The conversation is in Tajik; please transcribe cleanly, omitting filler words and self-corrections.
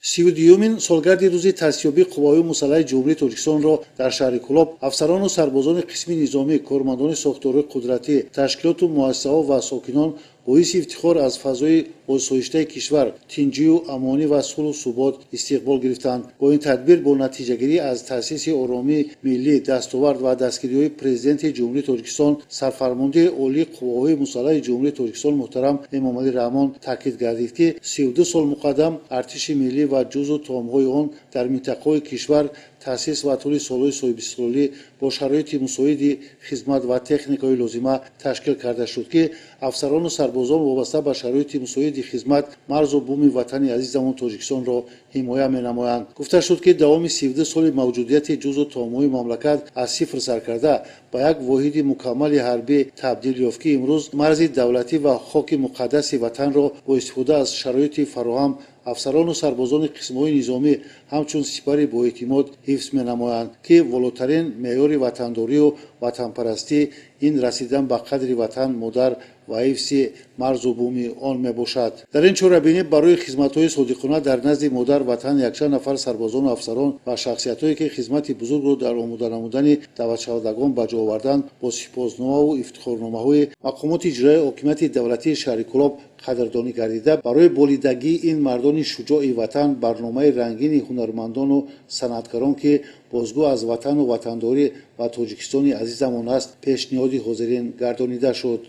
32-мин солгарди рӯзи тасъёбии қувваҳои мусаллаҳи ҷумҳурии Тоҷикистонро дар шаҳри Кӯлоб афсарону сарбозони қисми низомӣ, кормандони сохторҳои қудратӣ, ташкилоту муассисаҳо ва сокинон боиси ифтихор аз фазои осоиштаи кишвар, тинҷию амонӣ ва сулҳу субот истиқбол гирифтанд. Бо ин тадбир бо натиҷагирӣ аз таъсиси оромии миллӣ, дастовард ва дастгириҳои президенти ҷумҳурии Тоҷикистон, сарфармондии олии қувваҳои мусаллаҳи ҷумҳурии Тоҷикистон муҳтарам Эмомалӣ Раҳмон таъкид гардид, ки 32 сол муқаддам артиши миллӣ ва ҷузъу таомҳои он дар минтақаҳои кишвар таъсис ва тӯли солҳои соҳибистиқлолӣ бо шароити мусоиди хизмат ва техникаҳои лозима ташкил карда шуд, ки афсарону сарбозон вобаста ба шароити мусоиди хизмат марзу буми ватани азизамон Тоҷикистонро ҳимоя менамоянд. Гуфта шуд, ки давоми 32 соли мавҷудияти ҷузъу таомҳои мамлакат аз сифр сар карда ба як воҳиди мукаммали ҳарбӣ табдил ёфт, ки имрӯз марзи давлатӣ ва хоки муқаддаси ватанро бо истифода аз шароити фароҳам афсарону сарбозони қисмҳои низомӣ ҳамчун сипари боэътимод ҳифз менамоянд, ки волотарин меъёри ватандорию ватанпарастӣ ин расидан ба қадри ватан модар ва ҳифзи марзу буми он мебошад. Дар ин чорабинӣ барои хизматҳои содиқона дар назди модар ватан якчанд нафар сарбозону афсарон ва шахсиятҳое, ки хизмати бузургро дар омода намудани давлатшавандагон ба ҷо оварданд, бо сипосномаву ифтихорномаҳои мақомоти иҷроии ҳокимияти давлатии шаҳри Кӯлоб қадрдонӣ гардида, барои болидагии ин мардони шуҷои ватан барномаи рангини ҳунармандону санъатгарон, ки бозгӯ аз ватану ватандорӣ ва Тоҷикистони азизамон аст, пешниҳоди ҳозирин гардонида шуд.